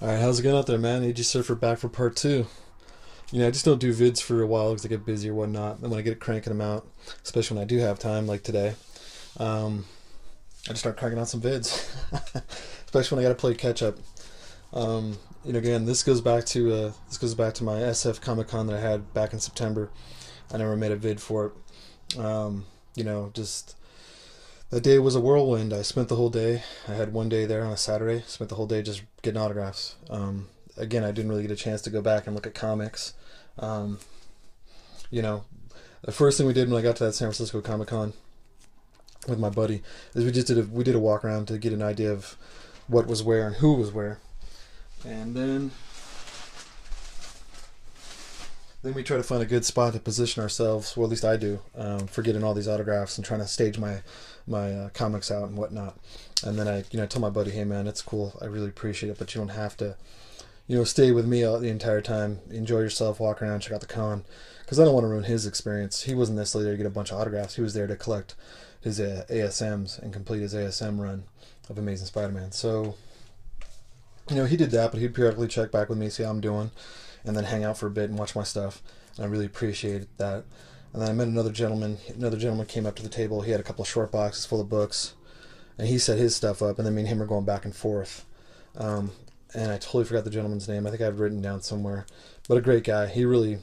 Alright, how's it going out there, man? AG Surfer back for part two. I just don't do vids for a while because I get busy or whatnot. And when I get cranking them out, especially when I do have time, like today, um, I just start cranking out some vids. Especially when I got to play catch up. Again, this goes back to my SF Comic Con that I had back in September. I never made a vid for it. Just that day was a whirlwind. I spent the whole day. I had one day there on a Saturday. Spent the whole day just getting autographs. Again, I didn't really get a chance to go back and look at comics. Um, you know, the first thing we did when I got to that San Francisco Comic Con with my buddy is we did a walk around to get an idea of what was where and who was where, and then we try to find a good spot to position ourselves. Well, at least I do, for getting all these autographs and trying to stage my comics out and whatnot. And then I tell my buddy, hey man, it's cool. I really appreciate it, but you don't have to stay with me all the entire time. Enjoy yourself, walk around, check out the con, because I don't want to ruin his experience. He wasn't necessarily there to get a bunch of autographs. He was there to collect his ASMs and complete his ASM run of Amazing Spider-Man. So he did that, but he'd periodically check back with me, see how I'm doing, and then hang out for a bit and watch my stuff. And I really appreciated that. And then I met another gentleman. Another gentleman came up to the table. He had a couple of short boxes full of books, and he set his stuff up. And then me and him were going back and forth. And I totally forgot the gentleman's name. I think I have it written down somewhere. But a great guy. He really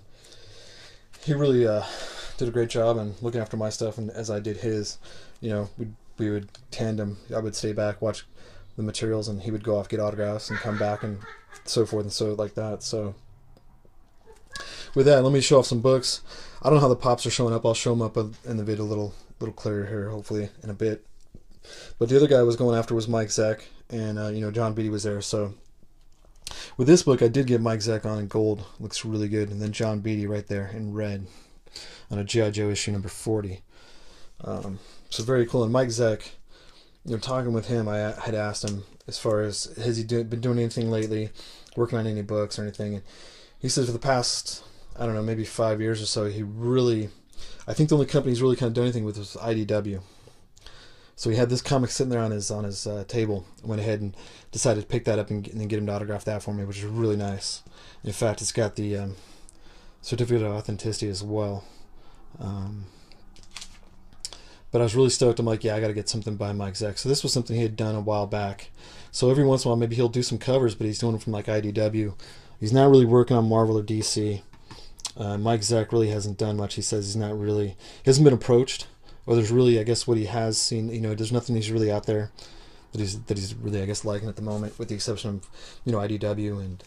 did a great job in looking after my stuff, and as I did his. We would tandem. I would stay back, watch the materials, and he would go off, get autographs, and come back, and so forth and so like that. So with that, let me show off some books. I don't know how the pops are showing up. I'll show them up in the video a little clearer here, hopefully, in a bit. But the other guy I was going after was Mike Zeck, and John Beatty was there. So with this book, I did get Mike Zeck on in gold. Looks really good. And then John Beatty right there in red on a G.I. Joe issue number 40. So very cool. And Mike Zeck, talking with him, I had asked him as far as has he been doing anything lately, working on any books or anything. And he said for the past, I don't know, maybe 5 years or so, I think the only company he's really kind of done anything with was IDW. So he had this comic sitting there on his table. I went ahead and decided to pick that up and then get him to autograph that for me, which is really nice. In fact, it's got the certificate of authenticity as well. But I was really stoked. I'm like, yeah, I got to get something by Mike Zeck. So this was something he had done a while back. So every once in a while, maybe he'll do some covers, but he's doing them from like IDW. He's not really working on Marvel or DC. Mike Zeck really hasn't done much. He says he hasn't been approached. Or there's really, I guess, what he has seen, there's nothing he's really out there that he's really, I guess, liking at the moment, with the exception of, IDW and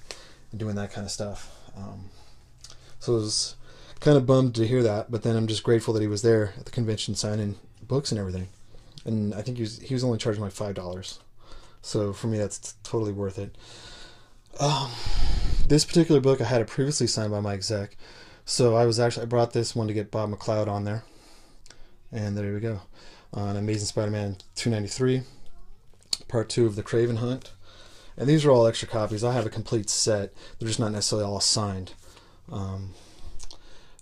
doing that kind of stuff. So I was kind of bummed to hear that, but then I'm just grateful that he was there at the convention signing books and everything. And I think he was only charging like $5. So for me, that's totally worth it. This particular book, I had it previously signed by Mike Zeck. So I brought this one to get Bob McLeod on there. And there we go. On Amazing Spider-Man 293, Part 2 of the Craven Hunt. And these are all extra copies. I have a complete set. They're just not necessarily all signed.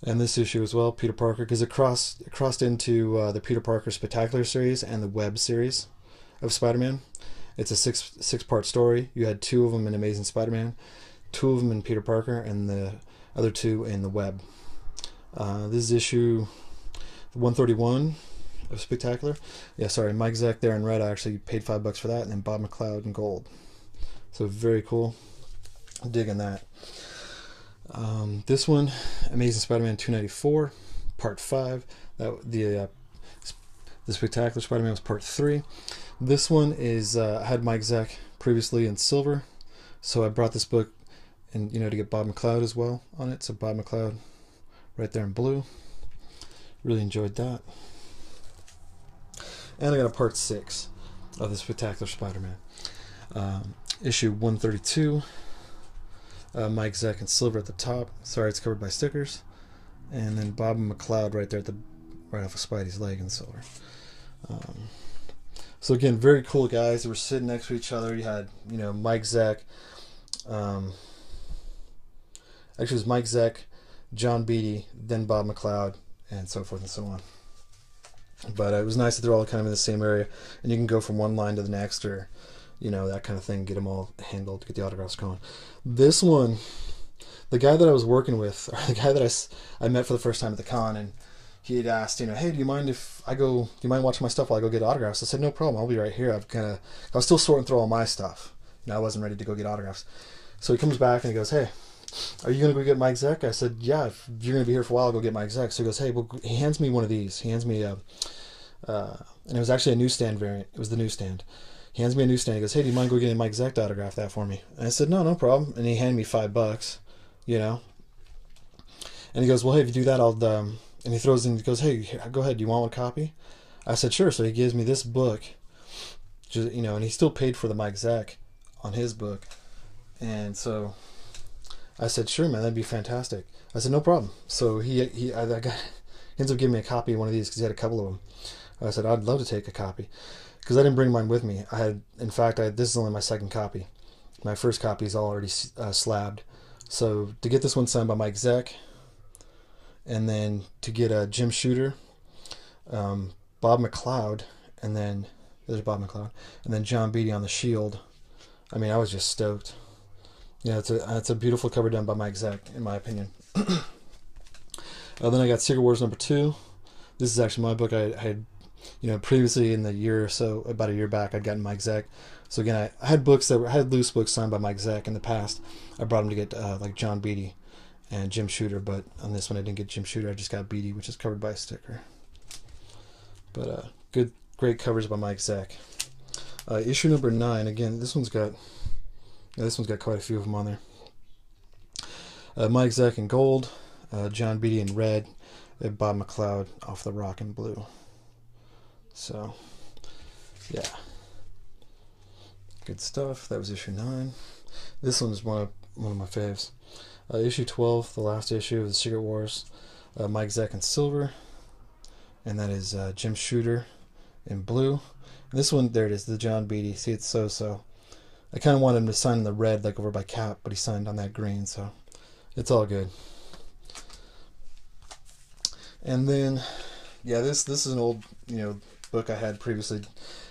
And this issue as well, Peter Parker, because it crossed into the Peter Parker Spectacular series and the Web series of Spider-Man. It's a six-part story. You had 2 of them in Amazing Spider-Man, 2 of them in Peter Parker, and the other 2 in the Web. This is issue 131 of Spectacular. Yeah, sorry, Mike Zeck there in red. I actually paid $5 for that, and then Bob McLeod in gold. So very cool. I'm digging that. This one, Amazing Spider-Man 294, Part 5. The Spectacular Spider-Man was Part 3. This one is I had Mike Zeck previously in silver, so I brought this book and to get Bob McLeod as well on it. So Bob McLeod right there in blue. Really enjoyed that. And I got a Part 6 of the Spectacular Spider-Man. Issue 132. Mike Zeck in silver at the top. Sorry, it's covered by stickers. And then Bob McLeod right there right off of Spidey's leg in silver. So again, very cool guys. They were sitting next to each other. You had, Mike Zeck. Actually, it was Mike Zeck, John Beatty, then Bob McLeod, and so forth and so on. But it was nice that they're all kind of in the same area, and you can go from one line to the next, or you know, that kind of thing, get them all handled, get the autographs going. This one, the guy that I was working with, or the guy that I met for the first time at the con, and he had asked, you know, hey, do you mind watching my stuff while I go get autographs? I said, no problem, I'll be right here. I was still sorting through all my stuff. You know, I wasn't ready to go get autographs. So he comes back and he goes, hey, are you going to go get my exec? I said, yeah, if you're going to be here for a while, I'll go get my exec. So he goes, hey, well, he hands me one of these. He hands me and it was actually a newsstand variant. It was the newsstand. He hands me a newsstand. He goes, hey, do you mind go getting my exec to autograph that for me? And I said, no problem. And he handed me $5, you know. And he goes, well, hey, if you do that, I'll, and he throws in, he goes, hey, go ahead, do you want one copy? I said, sure. So he gives me this book, just, you know, and he still paid for my exec on his book. And so I said, sure, man, that'd be fantastic. I said, no problem. So he ends up giving me a copy of one of these because he had a couple of them. I said, I'd love to take a copy because I didn't bring mine with me. This is only my second copy. My first copy is already slabbed. So to get this one signed by my exec, and then to get a Jim Shooter, Bob McLeod, and then there's Bob McLeod, and then John Beatty on the Shield. I mean, I was just stoked. Yeah, it's a beautiful cover done by my exec, in my opinion. Then I got Secret Wars #2. This is actually my book. I had, you know, previously in the year or so, about a year back, I'd gotten my exec. So again, I had loose books signed by my exec in the past. I brought them to get like John Beatty and Jim Shooter, but on this one I didn't get Jim Shooter. I just got Beatty, which is covered by a sticker. But great covers by my exec. Issue number 9. Again, this one's got quite a few of them on there. My exec in gold, John Beatty in red, and Bob McLeod off the rock in blue. So, yeah, good stuff. That was issue 9. This one is one of my faves. Issue 12, the last issue of the Secret Wars. My exec in silver, and that is Jim Shooter in blue. And this one, there it is, the John Beatty. See, it's so. I kind of wanted him to sign in the red, like over by Cap, but he signed on that green, so it's all good. And then, yeah, this is an old, you know, book I had previously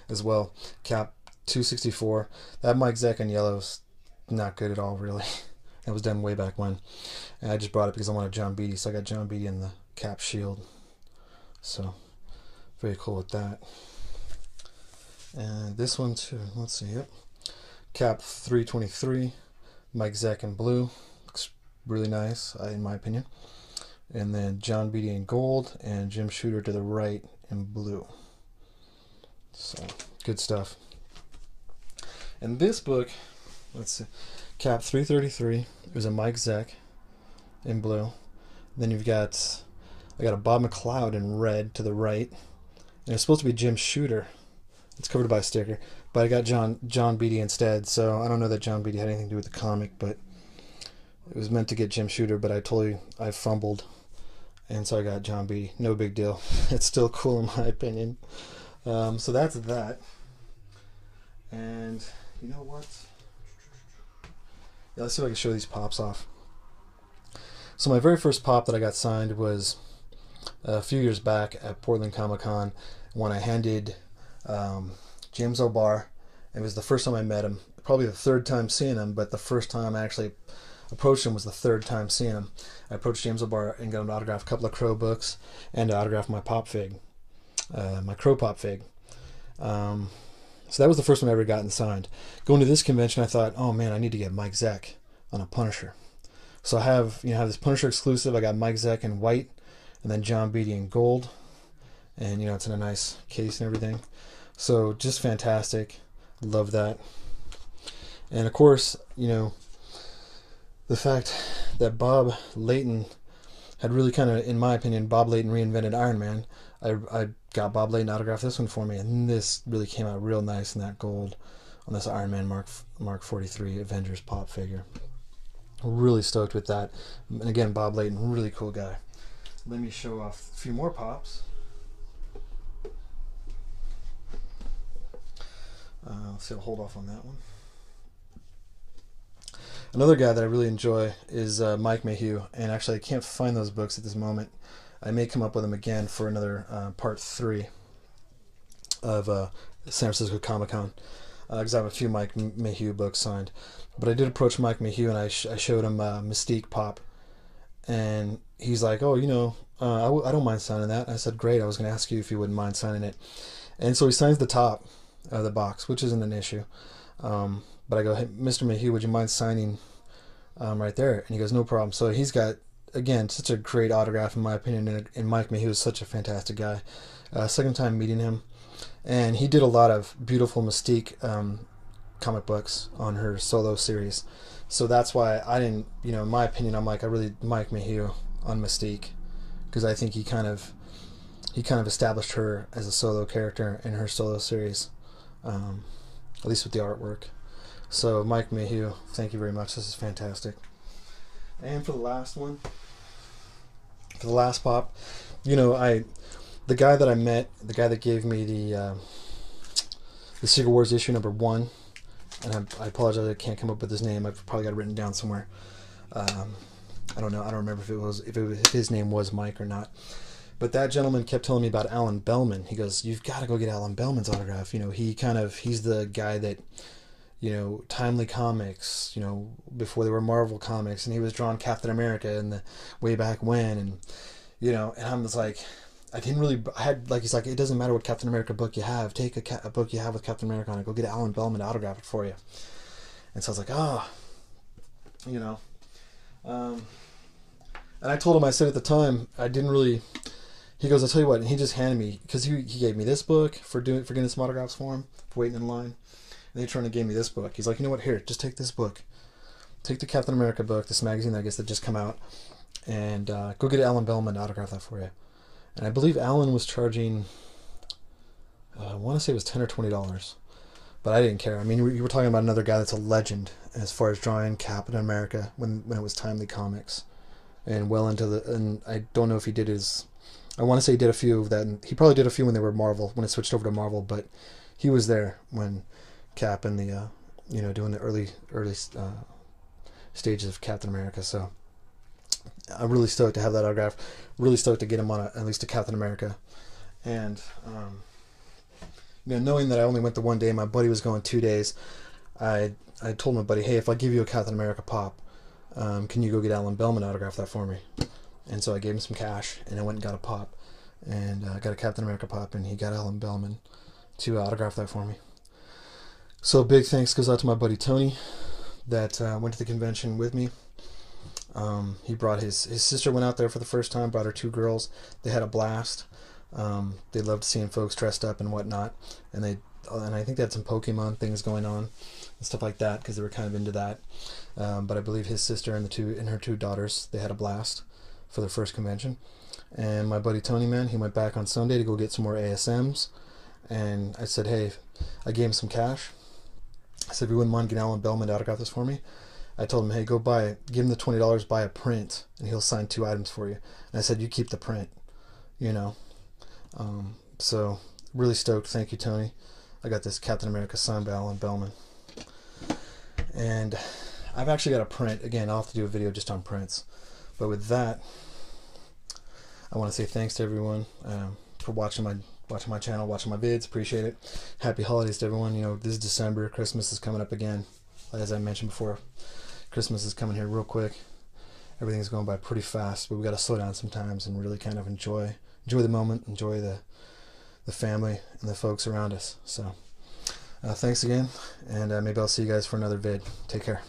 as well. Cap 264. That my exec in yellow is not good at all, really. It was done way back when, and I just brought it because I wanted John Beatty, so I got John Beatty in the Cap Shield. So very cool with that. And this one too. Let's see. Yep. Cap 323, my exec in blue, looks really nice in my opinion. And then John Beatty in gold and Jim Shooter to the right in blue. So good stuff. And this book, let's see, Cap 333 is a my exec in blue. Then I got a Bob McLeod in red to the right, and it's supposed to be Jim Shooter. It's covered by a sticker, but I got John Beatty instead, so I don't know that John Beatty had anything to do with the comic, but it was meant to get Jim Shooter, but I fumbled, and so I got John Beatty. No big deal. It's still cool in my opinion. So that's that. And you know what? Yeah, let's see if I can show these pops off. So my very first pop that I got signed was a few years back at Portland Comic Con when I handed James O'Barr. It was the first time I met him, probably the third time seeing him, but the first time I actually approached him was the third time seeing him. I approached James O'Barr and got him to autograph a couple of Crow books and to autograph my pop fig, my Crow pop fig. So that was the first one I ever gotten signed. Going to this convention, I thought, oh man, I need to get Mike Zeck on a Punisher. So I have this Punisher exclusive. I got Mike Zeck in white, and then John Beatty in gold, and it's in a nice case and everything. So just fantastic. Love that. And of course, the fact that Bob Layton had really kind of, in my opinion, Bob Layton reinvented Iron Man. I got Bob Layton to autograph this one for me, and this really came out real nice in that gold on this Iron Man Mark 43 Avengers pop figure. Really stoked with that. And again, Bob Layton, really cool guy. Let me show off a few more pops. Let's see, I'll hold off on that one. Another guy that I really enjoy is Mike Mayhew, and actually I can't find those books at this moment. I may come up with them again for another part 3 of San Francisco Comic Con. because I have a few Mike Mayhew books signed. But I did approach Mike Mayhew, and I showed him Mystique Pop, and he's like, "Oh, I don't mind signing that." I said, "Great. I was going to ask you if you wouldn't mind signing it." And so he signs the top of the box, which isn't an issue. But I go, "Hey, Mr. Mayhew, would you mind signing right there?" And he goes, "No problem." So he's got, again, such a great autograph in my opinion, and Mike Mayhew is such a fantastic guy. Second time meeting him, and he did a lot of beautiful Mystique comic books on her solo series. So that's why I didn't, in my opinion, I'm like, I really Mike Mayhew on Mystique, because I think he kind of established her as a solo character in her solo series, at least with the artwork. So Mike Mayhew, thank you very much. This is fantastic. And for the last one, for the last pop, the guy that I met, the guy that gave me the Secret Wars issue #1, and I apologize, I can't come up with his name. I've probably got it written down somewhere. I don't know. I don't remember if his name was Mike or not. But that gentleman kept telling me about Alan Bellman. He goes, "You've got to go get Alan Bellman's autograph." He's the guy that, Timely Comics, before they were Marvel Comics, and he was drawing Captain America in the way back when, and and I was like, I didn't really, he's like, it doesn't matter what Captain America book you have, take a book you have with Captain America on it, go get Alan Bellman to autograph it for you. And so I was like, and I told him, I said at the time, I didn't really, he goes, "I'll tell you what," and he just handed me, because he gave me this book for getting some autographs for him, for waiting in line, and he turned and gave me this book. He's like, "You know what, here, just take this book, take the Captain America book, this magazine, I guess, that just come out, and go get Alan Bellman to autograph that for you." And I believe Alan was charging, I want to say it was $10 or $20, but I didn't care. I mean, you were talking about another guy that's a legend as far as drawing Captain America when it was Timely Comics, and well into and I don't know if he did I want to say he did a few of that, and he probably did a few when they were Marvel, when it switched over to Marvel, but he was there when Cap and the, doing the early stages of Captain America. So I'm really stoked to have that autograph. Really stoked to get him on at least a Captain America. And knowing that I only went the one day, my buddy was going 2 days. I told my buddy, "Hey, if I give you a Captain America pop, can you go get Alan Bellman autograph that for me?" And so I gave him some cash, and I went and got a pop, and I got a Captain America pop, and he got Alan Bellman to autograph that for me. So big thanks goes out to my buddy Tony that went to the convention with me. He brought his sister, went out there for the first time, brought her 2 girls. They had a blast. They loved seeing folks dressed up and whatnot, and I think they had some Pokemon things going on and stuff like that, because they were kind of into that. But I believe his sister and her 2 daughters, they had a blast for their first convention. And my buddy Tony, man, he went back on Sunday to go get some more ASMs, and I said, "Hey," I gave him some cash. I said, "If you wouldn't mind getting Alan Bellman to autograph this for me." I told him, "Hey, give him the $20, buy a print, and he'll sign 2 items for you." And I said, "You keep the print, So really stoked. Thank you, Tony. I got this Captain America signed by Alan Bellman. And I've actually got a print. Again, I'll have to do a video just on prints. But with that, I want to say thanks to everyone for watching my channel, watching my vids. Appreciate it. Happy holidays to everyone. This is December. Christmas is coming up again. As I mentioned before, Christmas is coming here real quick. Everything's going by pretty fast, but we got to slow down sometimes and really kind of enjoy the moment, enjoy the family and the folks around us. So thanks again, and maybe I'll see you guys for another vid. Take care.